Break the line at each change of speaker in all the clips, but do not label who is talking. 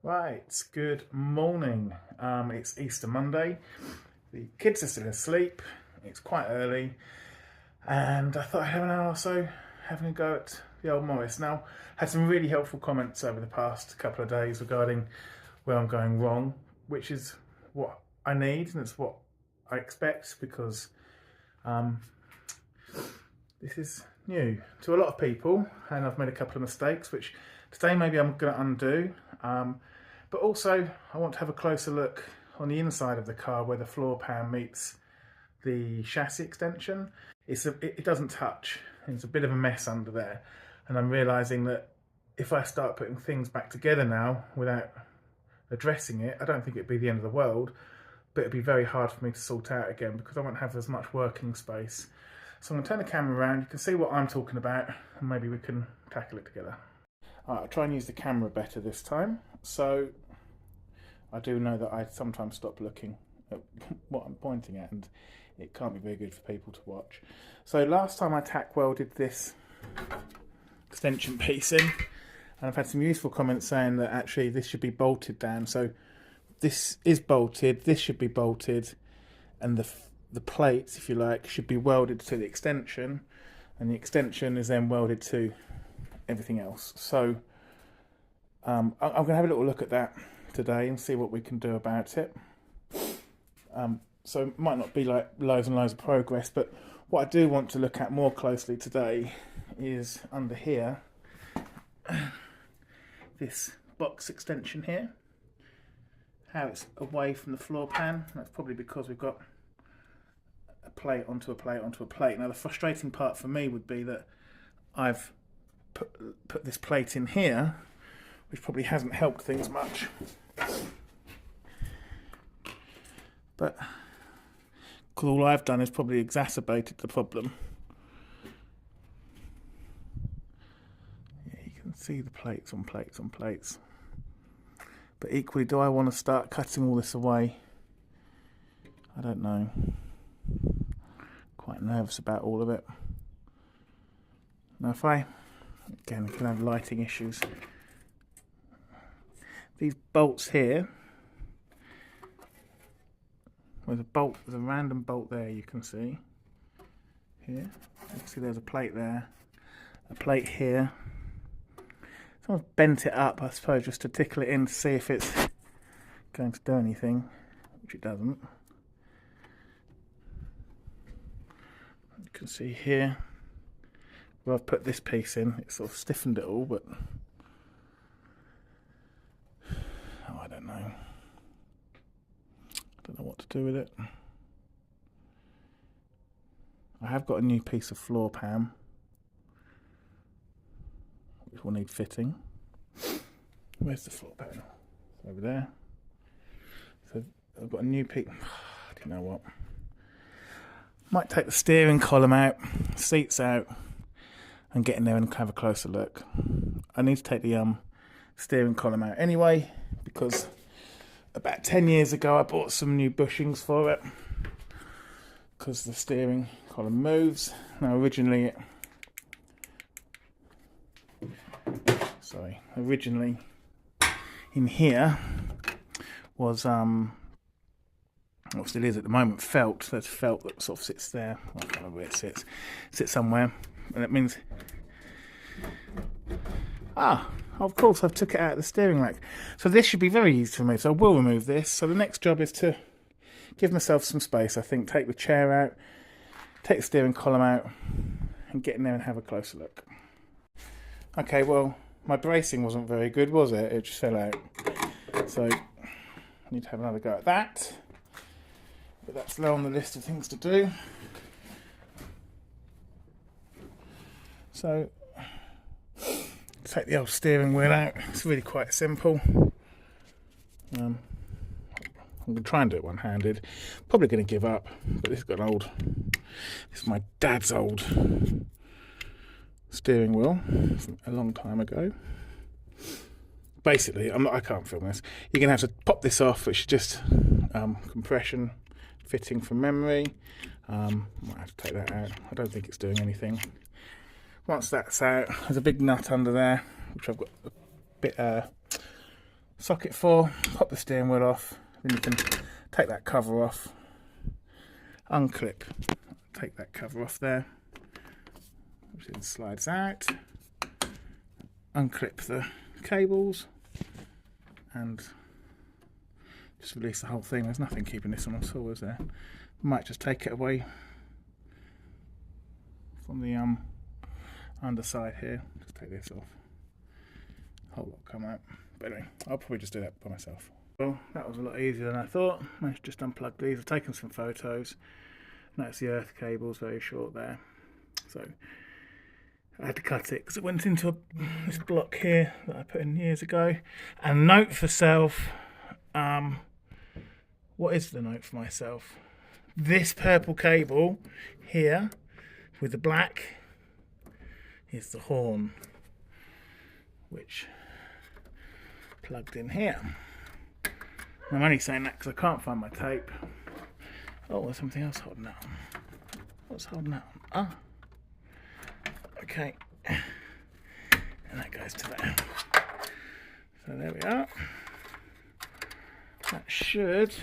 Right, good morning. It's Easter Monday. The kids are still asleep. It's quite early, and I thought I'd have an hour or so having a go at the old Morris. Now, had some really helpful comments over the past couple of days regarding where I'm going wrong, which is what I need and it's what I expect because this is new to a lot of people, and I've made a couple of mistakes, which today maybe I'm going to undo. But also, I want to have a closer look on the inside of the car where the floor pan meets the chassis extension. It doesn't touch. It's a bit of a mess under there. And I'm realising that if I start putting things back together now without addressing it, I don't think it'd be the end of the world, but it'd be very hard for me to sort out again because I won't have as much working space. So I'm going to turn the camera around, you can see what I'm talking about, and maybe we can tackle it together. I'll try and use the camera better this time. So I do know that I sometimes stop looking at what I'm pointing at, and it can't be very good for people to watch. So last time I tack welded this extension piece in, and I've had some useful comments saying that actually this should be bolted down. So this is bolted, this should be bolted, and the plates, if you like, should be welded to the extension, and the extension is then welded to everything else. So I'm going to have a little look at that today and see what we can do about it. So it might not be like loads and loads of progress, but what I do want to look at more closely today is under here, this box extension here, how it's away from the floor pan. That's probably because we've got a plate onto a plate onto a plate. Now the frustrating part for me would be that I've put this plate in here, which probably hasn't helped things much. But because all I've done is probably exacerbated the problem. Yeah, you can see the plates on plates on plates. But equally, do I want to start cutting all this away? I don't know. Quite nervous about all of it. Now if I, again, I can have lighting issues. These bolts here, there's a random bolt there you can see. Here, you can see there's a plate there, a plate here. Someone's bent it up, I suppose, just to tickle it in to see if it's going to do anything, which it doesn't. You can see here, where I've put this piece in, it's sort of stiffened it all, but I don't know. I don't know what to do with it. I have got a new piece of floor pan, which will need fitting. Where's the floor pan? It's over there. So I've got a new piece. I don't know what. Might take the steering column out, seats out, and get in there and have a closer look. I need to take the steering column out anyway, because about 10 years ago I bought some new bushings for it because the steering column moves. Now originally in here was what still is at the moment, felt. There's felt that sort of sits there. I don't know where it sits. Sits somewhere, and it means of course I've took it out of the steering rack. So this should be very easy to remove. So I will remove this. So the next job is to give myself some space. I think take the chair out, take the steering column out, and get in there and have a closer look. Okay, well, my bracing wasn't very good, was it? It just fell out. So I need to have another go at that. But that's low on the list of things to do. So take the old steering wheel out. It's really quite simple. I'm going to try and do it one-handed. Probably going to give up, but this is my dad's old steering wheel from a long time ago. Basically, I can't film this. You're going to have to pop this off, which is just compression fitting from memory. Might have to take that out. I don't think it's doing anything. Once that's out, there's a big nut under there, which I've got a bit socket 4, pop the steering wheel off, then you can take that cover off, unclip, take that cover off there, which then slides out, unclip the cables and just release the whole thing. There's nothing keeping this on at all, is there? Might just take it away from the underside here. Just take this off. Whole lot come out. But anyway, I'll probably just do that by myself. Well, that was a lot easier than I thought. Managed to just unplug these. I've taken some photos. Notice the earth cable's very short there. So I had to cut it because it went into this block here that I put in years ago. And note for self, what is the note for myself? This purple cable here with the black is the horn, which plugged in here. I'm only saying that because I can't find my tape. Oh, there's something else holding that on. What's holding that on? Ah, okay. And that goes to there. So there we are. That should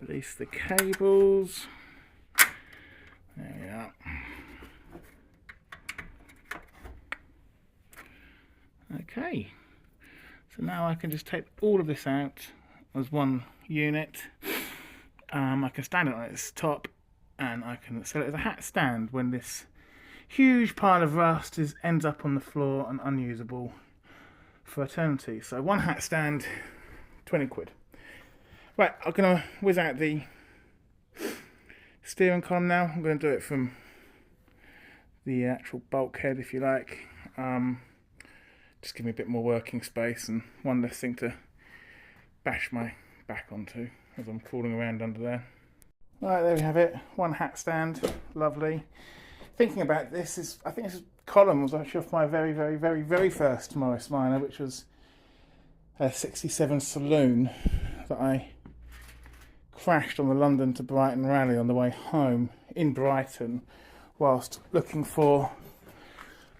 release the cables. There we are. Okay, so now I can just take all of this out as one unit. I can stand it on its top and I can set it as a hat stand when this huge pile of rust ends up on the floor and unusable for eternity. So one hat stand, 20 quid. Right, I'm going to whiz out the steering column now. I'm going to do it from the actual bulkhead, if you like. Just give me a bit more working space and one less thing to bash my back onto as I'm crawling around under there. Right, there we have it. One hat stand, lovely. Thinking about this, I think this column was actually off my very first Morris Minor, which was a 67 Saloon that I crashed on the London to Brighton rally on the way home in Brighton whilst looking for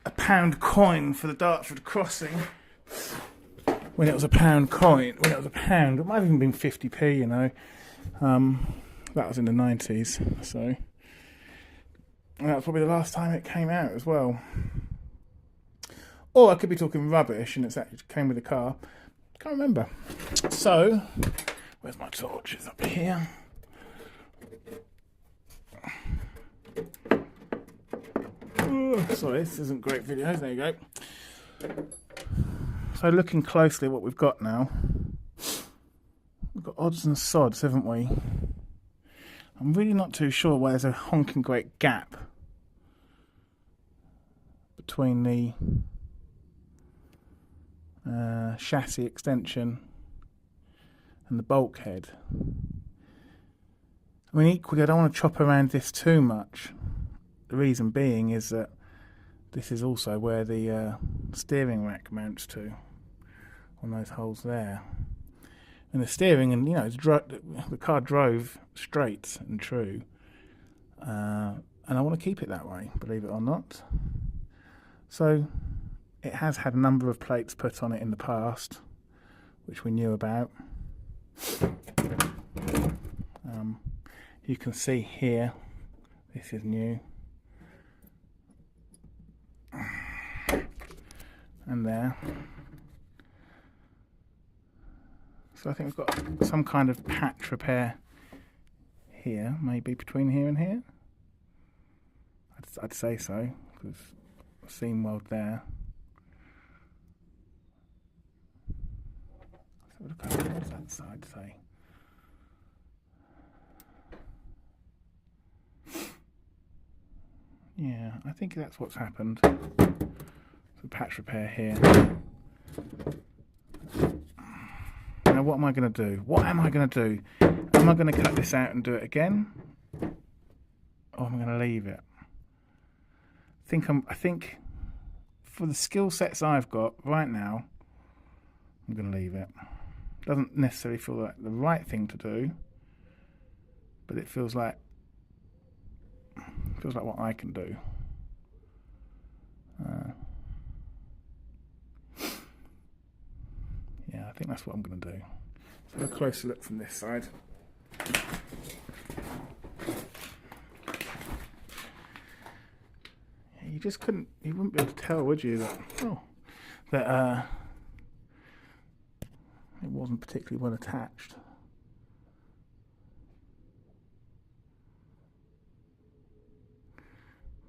a £1 coin for the Dartford crossing. When it was a £1 coin, when it was a pound, it might have even been 50p, you know. That was in the 90s, so. And that was probably the last time it came out as well. Or I could be talking rubbish and it actually came with the car. Can't remember. So, where's my torch? It's up here. Oh, sorry, this isn't great videos. There you go. So looking closely at what we've got now, we've got odds and sods, haven't we? I'm really not too sure why there's a honking great gap between the chassis extension and the bulkhead. I mean, equally, I don't want to chop around this too much. The reason being is that this is also where the steering rack mounts to, on those holes there. And the steering, and you know, the car drove straight and true, and I want to keep it that way, believe it or not. So it has had a number of plates put on it in the past, which we knew about. You can see here, this is new. And there. So I think we've got some kind of patch repair here, maybe between here and here. I'd say so, because I've seen weld there. So look over what's that side say. Yeah, I think that's what's happened. So patch repair here. Now what am I going to do? What am I going to do? Am I going to cut this out and do it again? Or am I going to leave it? I think for the skill sets I've got right now, I'm going to leave it. Doesn't necessarily feel like the right thing to do, but it feels like what I can do. think that's what I'm going to do. Have a closer look from this side. You just couldn't, you wouldn't be able to tell, would you, that it wasn't particularly well attached.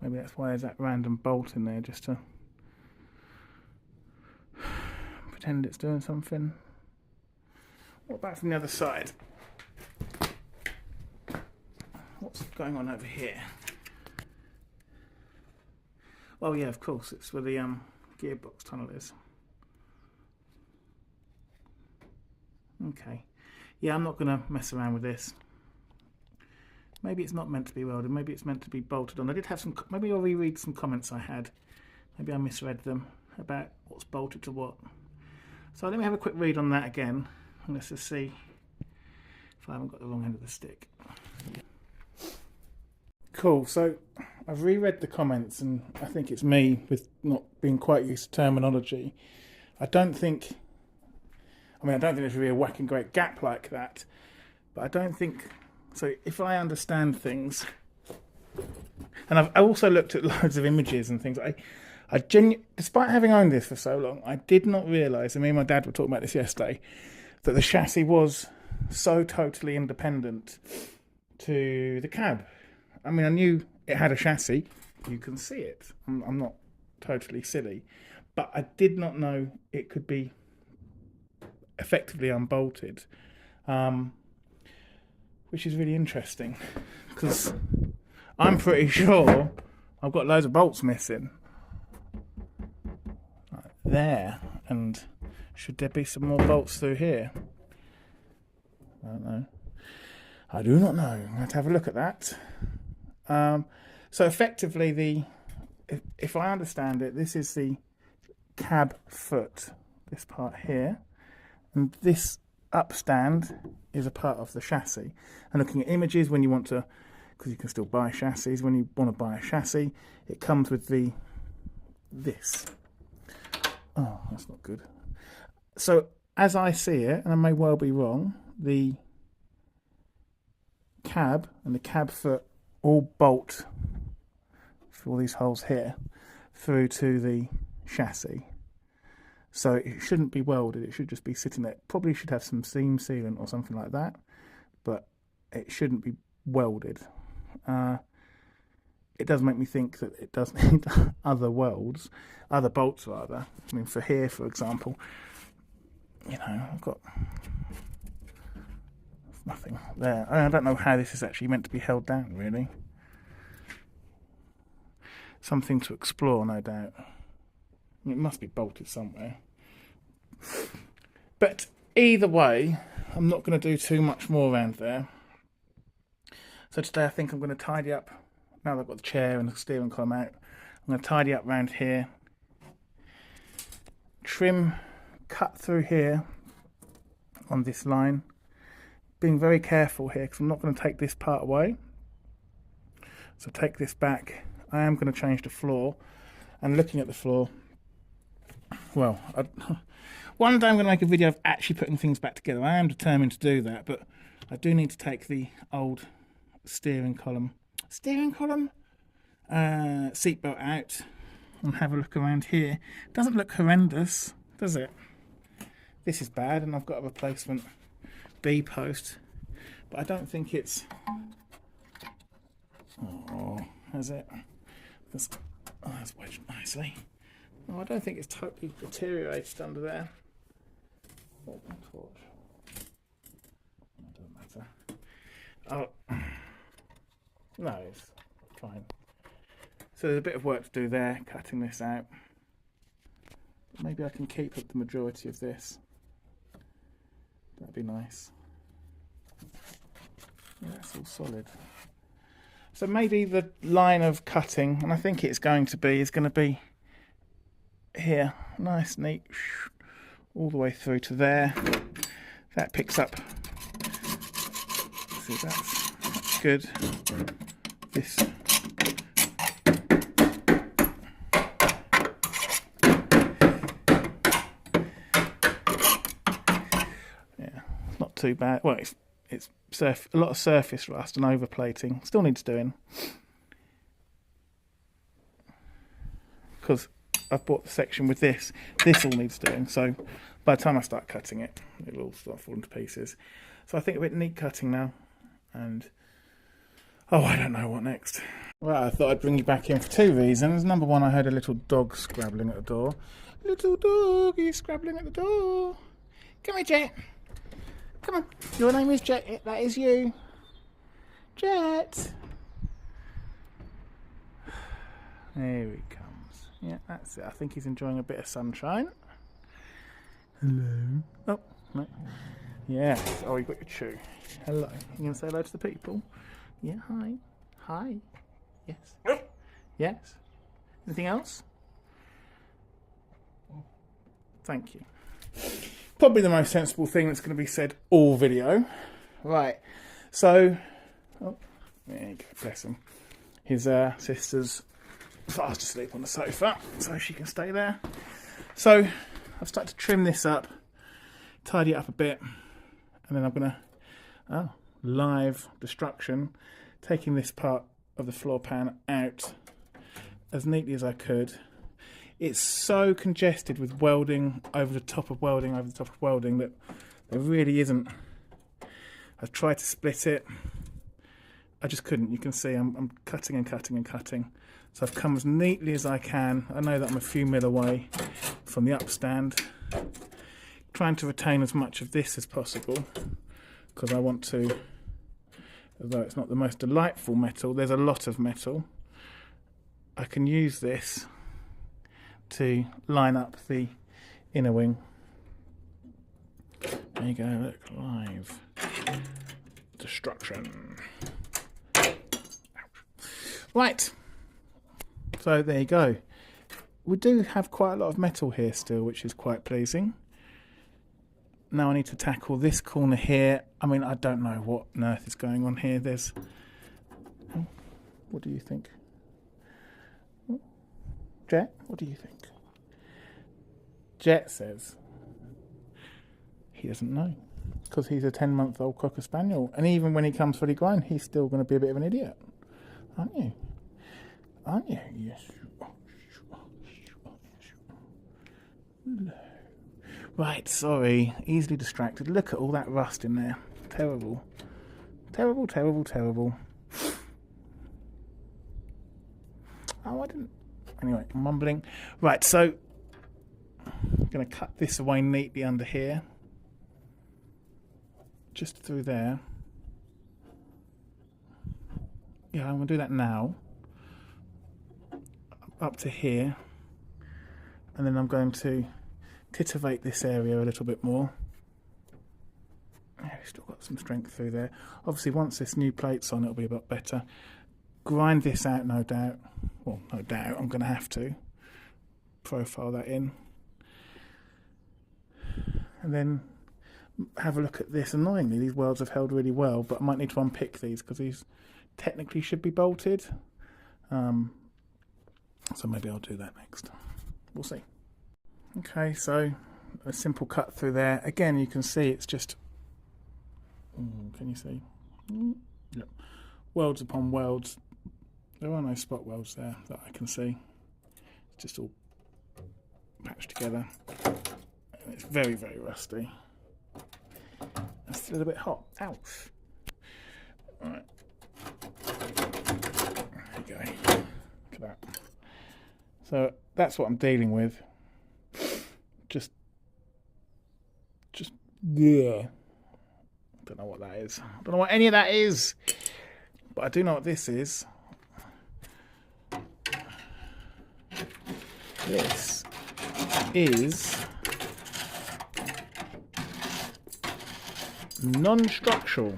Maybe that's why there's that random bolt in there, just to pretend it's doing something. What about from the other side? What's going on over here? Oh yeah, of course, it's where the gearbox tunnel is. Okay. Yeah, I'm not going to mess around with this. Maybe it's not meant to be welded. Maybe it's meant to be bolted on. I did have some... Maybe I'll reread some comments I had. Maybe I misread them about what's bolted to what. So let me have a quick read on that again. And let's just see if I haven't got the wrong end of the stick. Cool, so I've reread the comments, and I think it's me with not being quite used to terminology. I don't think there's really a whacking great gap like that, but I don't think, so if I understand things, and I also looked at loads of images and things, despite having owned this for so long, I did not realise, and me and my dad were talking about this yesterday, that the chassis was so totally independent to the cab. I mean, I knew it had a chassis. You can see it. I'm not totally silly. But I did not know it could be effectively unbolted. Which is really interesting. Because I'm pretty sure I've got loads of bolts missing. Right there. And should there be some more bolts through here? I don't know. I do not know. I'm going to have to have a look at that. So effectively, if I understand it, this is the cab foot, this part here, and this upstand is a part of the chassis. And looking at images, when you want to, because you can still buy chassis, when you want to buy a chassis, it comes with this. Oh, that's not good. So as I see it, and I may well be wrong, the cab and the cab foot all bolt through all these holes here through to the chassis. So it shouldn't be welded, it should just be sitting there. Probably should have some seam sealant or something like that, but it shouldn't be welded. It does make me think that it does need other bolts rather. I mean, for here, for example, you know, I've got nothing there. I don't know how this is actually meant to be held down, really. Something to explore, no doubt. It must be bolted somewhere. But either way, I'm not going to do too much more around there. So today I think I'm going to tidy up, now that I've got the chair and the steering column out, I'm going to tidy up around here. Trim, cut through here on this line. Being very careful here because I'm not going to take this part away. So take this back. I am going to change the floor. And looking at the floor, well, one day I'm going to make a video of actually putting things back together. I am determined to do that, but I do need to take the old steering column, seatbelt out and have a look around here. It doesn't look horrendous, does it? This is bad, and I've got a replacement B post, but I don't think it's... Oh, has it? That's wedged nicely. Oh, I don't think it's totally deteriorated under there. Oh, torch. It doesn't matter. Oh, no, it's fine. So there's a bit of work to do there, cutting this out. Maybe I can keep up the majority of this. That'd be nice. Yeah, that's all solid. So maybe the line of cutting, and I think it's going to be, is going to be here. Nice, neat, all the way through to there. That picks up. See, that's good. This. too bad. Well, it's a lot of surface rust and overplating. Still needs doing. Because I've bought the section with this. This all needs doing. So by the time I start cutting it, it'll all start falling to pieces. So I think a bit neat cutting now. And, oh, I don't know what next. Right, I thought I'd bring you back in for 2 reasons. Number one, I heard a little dog scrabbling at the door. Little doggy scrabbling at the door. Come here, Jet. Come on. Your name is Jet. That is you. Jet. There he comes. Yeah, that's it. I think he's enjoying a bit of sunshine. Hello. Oh, no. Yes. Oh, you got your chew. Hello. You going to say hello to the people? Yeah, hi. Hi. Yes. Yes. Anything else? Thank you. Probably the most sensible thing that's going to be said all video. Right. So, oh, there you go. Bless him. His sister's fast asleep on the sofa, so she can stay there. So, I've started to trim this up, tidy it up a bit, and then I'm going to, live destruction, taking this part of the floor pan out as neatly as I could. It's so congested with welding over the top of welding over the top of welding that there really isn't. I've tried to split it. I just couldn't. You can see I'm cutting and cutting and cutting. So I've come as neatly as I can. I know that I'm a few mil away from the upstand. Trying to retain as much of this as possible because I want to, although it's not the most delightful metal, there's a lot of metal. I can use this to line up the inner wing. There you go, look, live destruction. Ouch. Right, so there you go. We do have quite a lot of metal here still, which is quite pleasing. Now I need to tackle this corner here. I mean, I don't know what on earth is going on here. There's, oh, what do you think? Jet, what do you think? Jet says he doesn't know because he's a 10-month-old Cocker Spaniel, and even when he comes fully grown, he's still going to be a bit of an idiot, aren't you? Aren't you? Yes. Right, sorry, easily distracted. Look at all that rust in there. Terrible, terrible, terrible, terrible. Oh, I didn't. Anyway, I'm mumbling. Right, so I'm going to cut this away neatly under here. Just through there. Yeah, I'm going to do that now. Up to here. And then I'm going to titivate this area a little bit more. Yeah, we've still got some strength through there. Obviously, once this new plate's on, it'll be a lot better. Grind this out, no doubt. Well, no doubt, I'm going to have to profile that in. And then have a look at this. Annoyingly, these welds have held really well, but I might need to unpick these because these technically should be bolted. So maybe I'll do that next. We'll see. Okay, so a simple cut through there. Again, you can see it's just... can you see? Yep. Welds upon welds. There are no spot welds there that I can see. It's just all patched together. And it's very, very rusty. It's a little bit hot. Ouch. Alright. There you go. Look at that. So that's what I'm dealing with. Just yeah. Don't know what that is. Don't know what any of that is. But I do know what this is. This is non-structural.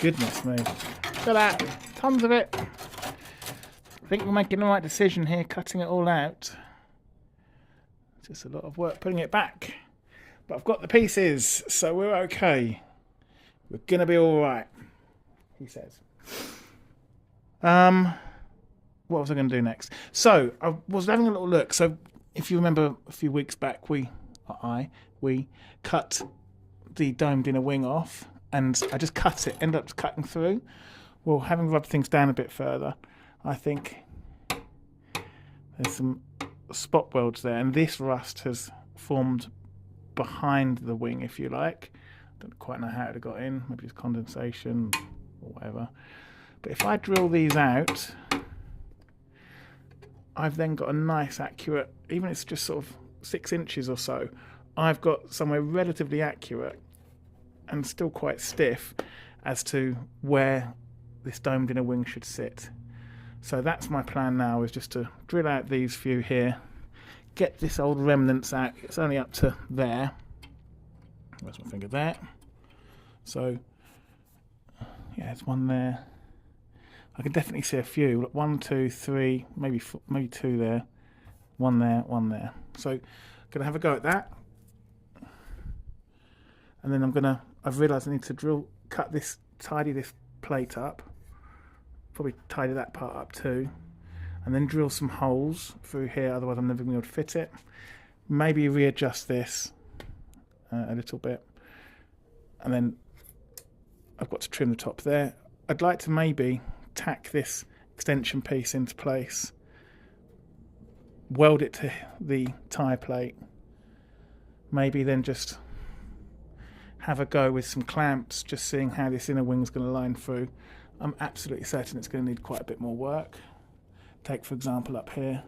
Goodness me. Look at that. Tons of it. I think we're making the right decision here, cutting it all out. It's just a lot of work putting it back. But I've got the pieces, so we're okay. We're going to be all right, he says. What was I going to do next? So I was having a little look. So if you remember a few weeks back, we cut the domed inner wing off, and I just cut it, ended up cutting through. Well, having rubbed things down a bit further, I think there's some spot welds there, and this rust has formed behind the wing, if you like. Don't quite know how it got in. Maybe it's condensation or whatever. But if I drill these out, I've then got a nice accurate, even if it's just sort of 6 inches or so, I've got somewhere relatively accurate and still quite stiff as to where this domed inner wing should sit. So that's my plan now, is just to drill out these few here, get this old remnants out. It's only up to there. Where's my finger? There. So yeah, there's one there. I can definitely see a few. Look, 1, 2, 3, maybe 2 there. One there, one there. So gonna have a go at that. And then I've realised I need to tidy this plate up. Probably tidy that part up too. And then drill some holes through here, otherwise I'm never going to be able to fit it. Maybe readjust this a little bit. And then I've got to trim the top there. I'd like to maybe tack this extension piece into place, weld it to the tyre plate, maybe then just have a go with some clamps, just seeing how this inner wing's going to line through. I'm absolutely certain it's going to need quite a bit more work. Take, for example, up here,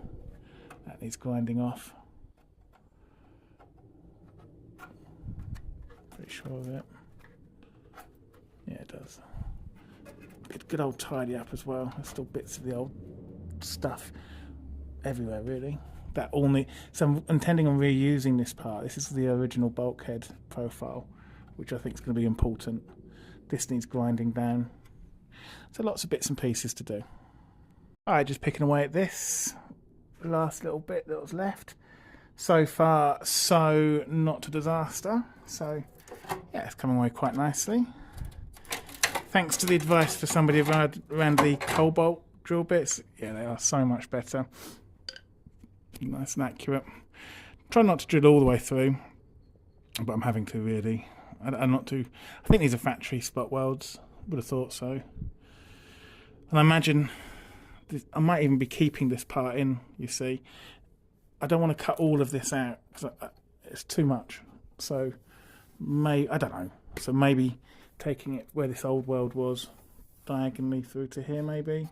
that needs grinding off. Pretty sure of it. Yeah, it does. Good old tidy up as well. There's still bits of the old stuff everywhere, really. That all need. So I'm intending on reusing this part. This is the original bulkhead profile, which I think is going to be important. This needs grinding down. So lots of bits and pieces to do. Alright, just picking away at this last little bit that was left. So far, so not a disaster. So yeah, it's coming away quite nicely. Thanks to the advice for somebody around the cobalt drill bits. Yeah, they are so much better. Nice and accurate. Try not to drill all the way through, but I'm having to really. I'm not too. I think these are factory spot welds. Would have thought so. And I imagine I might even be keeping this part in, you see. I don't want to cut all of this out because it's too much. So, I don't know. So maybe taking it where this old weld was, diagonally through to here maybe.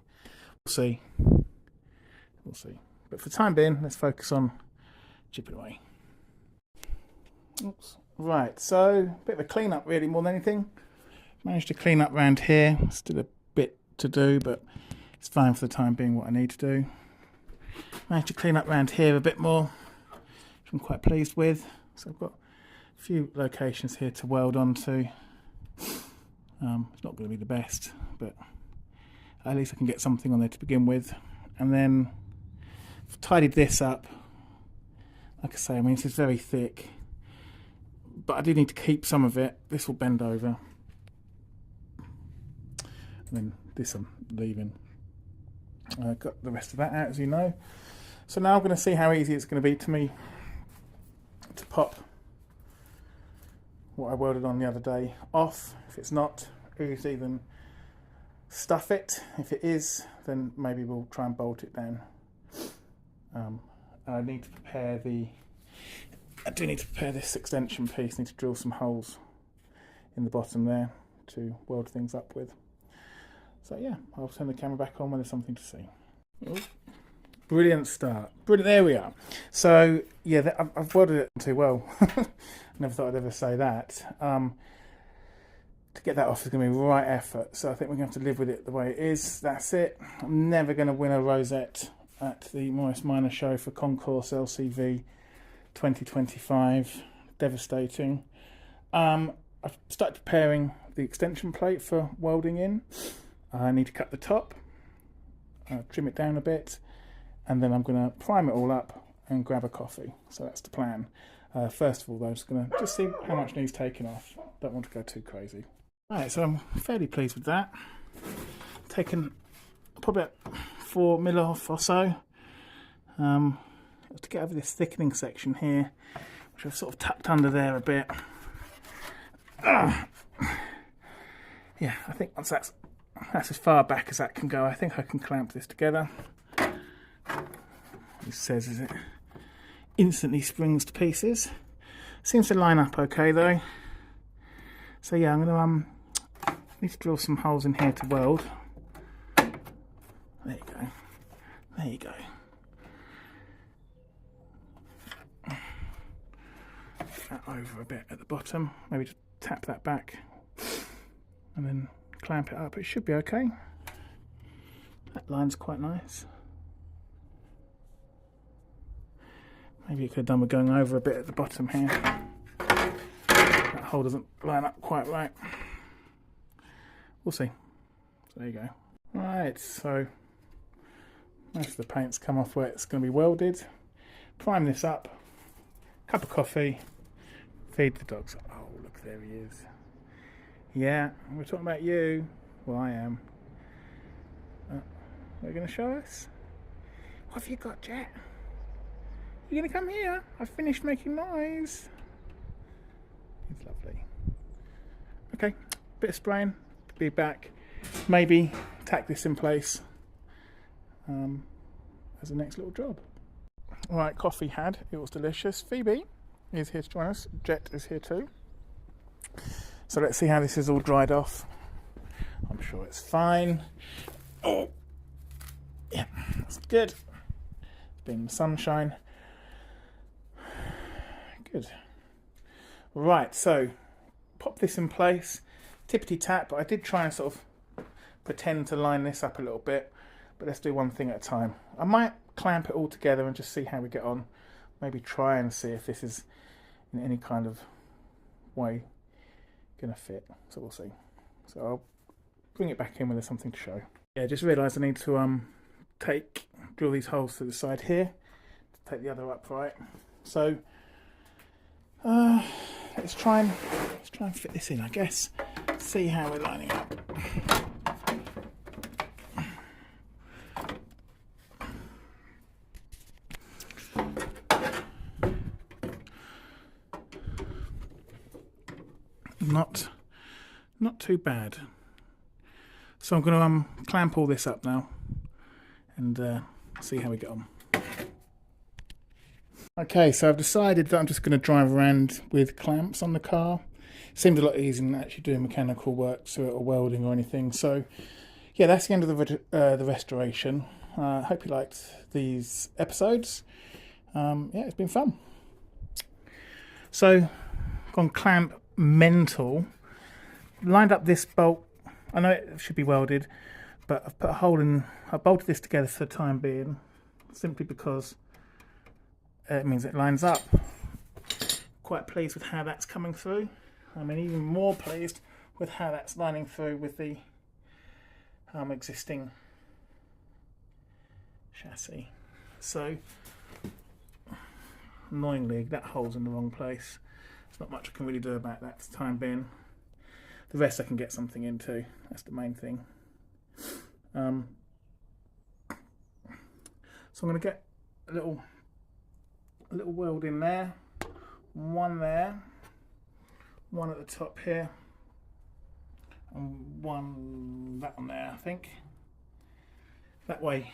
We'll see. We'll see. But for the time being, let's focus on chipping away. Oops. Right, so a bit of a clean up really more than anything. Managed to clean up around here. Still a bit to do, but it's fine for the time being what I need to do. Managed to clean up around here a bit more, which I'm quite pleased with. So I've got a few locations here to weld onto. It's not going to be the best, but at least I can get something on there to begin with. And then I've tidied this up. Like I say, I mean, this is very thick, but I do need to keep some of it. This will bend over. And then this I'm leaving. I've got the rest of that out, as you know. So now I'm going to see how easy it's going to be to me to pop what I welded on the other day off. If it's not easy, then stuff it. If it is, then maybe we'll try and bolt it down. And I need to prepare I do need to prepare this extension piece. I need to drill some holes in the bottom there to weld things up with. So yeah, I'll turn the camera back on when there's something to see. Oh, brilliant start. Brilliant, there we are. So yeah, I've welded it too well. Never thought I'd ever say that. To get that off is going to be right effort. So I think we're going to have to live with it the way it is. That's it. I'm never going to win a rosette at the Morris Minor Show for Concourse LCV 2025. Devastating. I've started preparing the extension plate for welding in. I need to cut the top, trim it down a bit, and then I'm going to prime it all up and grab a coffee. So that's the plan. First of all, though, I'm just going to see how much needs taking off. Don't want to go too crazy. Right, so I'm fairly pleased with that. Taken probably 4mm off or so. To get over this thickening section here, which I've sort of tucked under there a bit. Yeah, I think once that's as far back as that can go, I think I can clamp this together. It says, is it instantly springs to pieces. Seems to line up okay though. So yeah, I'm going to need to drill some holes in here to weld. There you go. There you go. That over a bit at the bottom. Maybe just tap that back and then clamp it up. It should be okay. That line's quite nice. Maybe you could have done with going over a bit at the bottom here. That hole doesn't line up quite right. We'll see. So there you go. Right, so most of the paint's come off where it's going to be welded. Prime this up. Cup of coffee. Feed the dogs. Oh, look, there he is. Yeah, we're talking about you. Well, I am. What are you going to show us? What have you got, Jet? You going to come here? I've finished making noise. It's lovely. Okay, bit of spraying. Be back. Maybe tack this in place as the next little job. Alright, coffee had. It was delicious. Phoebe is here to join us. Jet is here too. So let's see how this is all dried off. I'm sure it's fine. Oh, yeah, that's good. It's been the sunshine. Good. Right, so pop this in place. Tippity tap. I did try and sort of pretend to line this up a little bit, but let's do one thing at a time. I might clamp it all together and just see how we get on. Maybe try and see if this is in any kind of way gonna fit. So we'll see. So I'll bring it back in when there's something to show. Yeah, just realised I need to drill these holes to the side here to take the other upright. So let's try and fit this in, I guess. See how we're lining up. Not too bad. So I'm going to clamp all this up now and see how we get on. Okay, so I've decided that I'm just going to drive around with clamps on the car. It seemed a lot easier than actually doing mechanical work to it or welding or anything. So yeah, that's the end of the restoration. Hope you liked these episodes. Yeah, it's been fun. So gone clamp mental. Lined up this bolt. I know it should be welded, but I've put a hole in. I bolted this together for the time being, simply because it means it lines up. Quite pleased with how that's coming through. I mean, even more pleased with how that's lining through with the existing chassis. So, annoyingly, that hole's in the wrong place. There's not much I can really do about that for the time being. The rest I can get something into. That's the main thing. So I'm going to get a little weld in there, one there, one at the top here, and that one there, I think. That way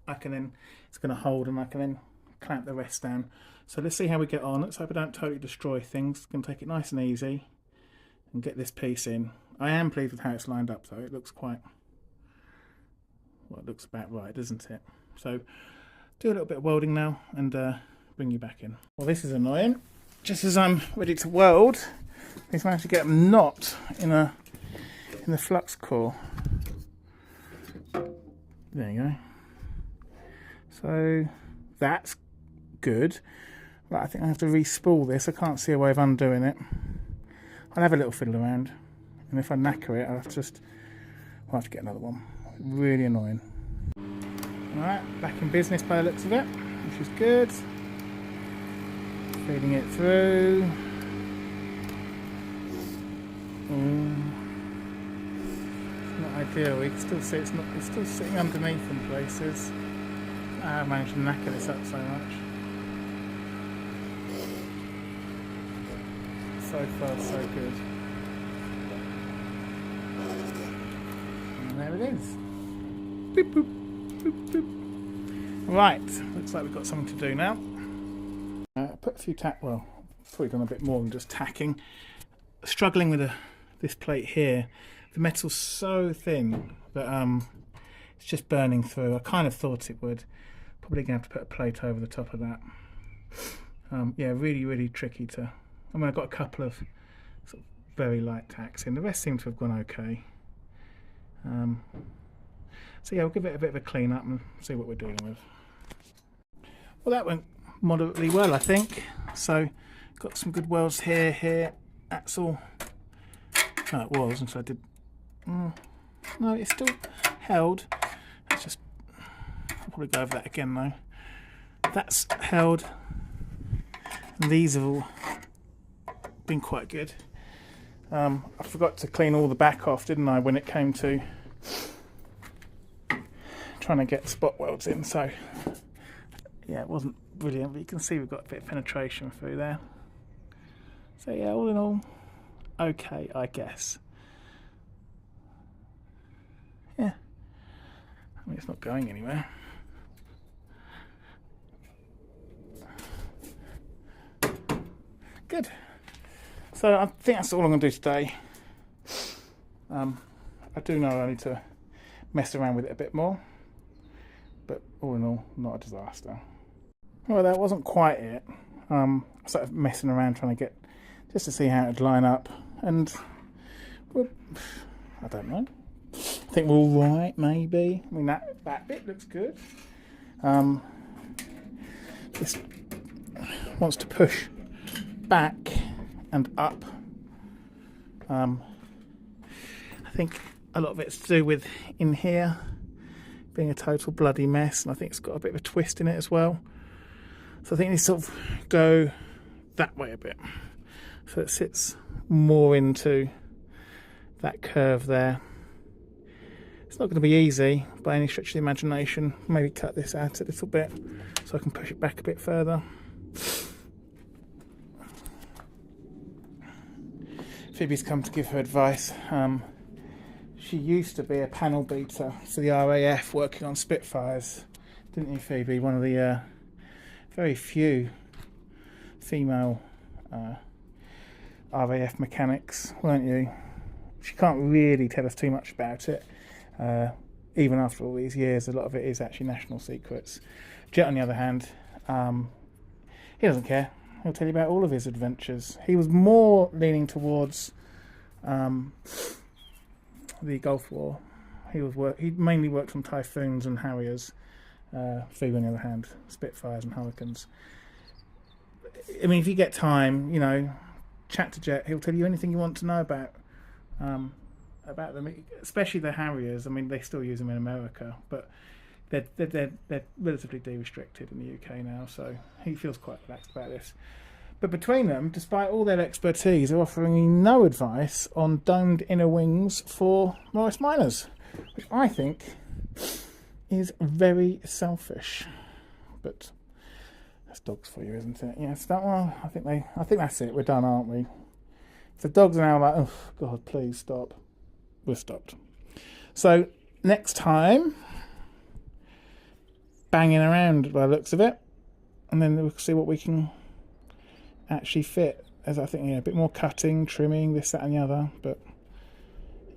I can then, it's going to hold and I can then clamp the rest down. So let's see how we get on. Let's hope I don't totally destroy things. I'm going to take it nice and easy and get this piece in. I am pleased with how it's lined up though. It looks quite, well, it looks about right, doesn't it? So do a little bit of welding now and bring you back in. Well, this is annoying. Just as I'm ready to weld, he's managed to get a knot in the flux core. There you go. So that's good. Right, I think I have to re-spool this. I can't see a way of undoing it. I'll have a little fiddle around, and if I knacker it, I'll have to get another one. Really annoying. Alright, back in business by the looks of it, which is good. Feeding it through. It's not ideal. You can still see it's still sitting underneath in places. I managed to knacker this up so much. So far, so good. And there it is. Boop, boop, boop, boop. Right, looks like we've got something to do now. Put a few well, probably done a bit more than just tacking. Struggling with this plate here. The metal's so thin that it's just burning through. I kind of thought it would. Probably going to have to put a plate over the top of that. Yeah, really, really tricky to... I mean, I've got a couple of sort of very light tacks in. The rest seem to have gone okay. So yeah, we'll give it a bit of a clean up and see what we're dealing with. Well, that went moderately well, I think. So, got some good welds here. That's all. No, it was, and so I did. No, it's still held. Let's just. I'll probably go over that again though. That's held. And these have all been quite good. I forgot to clean all the back off, didn't I, when it came to trying to get spot welds in, so yeah, it wasn't brilliant, but you can see we've got a bit of penetration through there. So yeah, all in all, okay, I guess. Yeah, I mean, it's not going anywhere. Good. So I think that's all I'm going to do today. I do know I need to mess around with it a bit more, but all in all, not a disaster. Well, that wasn't quite it. I started messing around trying to get, just to see how it'd line up, and well, I don't know. I think we're all right, maybe. I mean, that bit looks good. This wants to push back and up. I think a lot of it's to do with in here being a total bloody mess, and I think it's got a bit of a twist in it as well. So I think it needs to sort of go that way a bit, so it sits more into that curve there. It's not going to be easy by any stretch of the imagination. Maybe cut this out a little bit so I can push it back a bit further. Phoebe's come to give her advice. She used to be a panel beater for the RAF working on Spitfires, didn't you, Phoebe? One of the very few female RAF mechanics, weren't you? She can't really tell us too much about it. Even after all these years, a lot of it is actually national secrets. Jet, on the other hand, he doesn't care. He'll tell you about all of his adventures. He was more leaning towards the Gulf War. He mainly worked on Typhoons and Harriers. Phoebe, on the other hand, Spitfires and Hurricanes. I mean, if you get time, you know, chat to Jet. He'll tell you anything you want to know about them, especially the Harriers. I mean, they still use them in America, but they're relatively de-restricted in the UK now, so he feels quite relaxed about this. But between them, despite all their expertise, they're offering me no advice on domed inner wings for Morris Minors, which I think is very selfish. But that's dogs for you, isn't it? Yes, that one. I think that's it. We're done, aren't we? The dogs are now like, oh God, please stop. We're stopped. So next time, banging around by the looks of it, and then we'll see what we can actually fit. As I think, yeah, a bit more cutting, trimming, this, that, and the other. But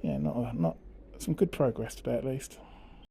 yeah, not some good progress today at least.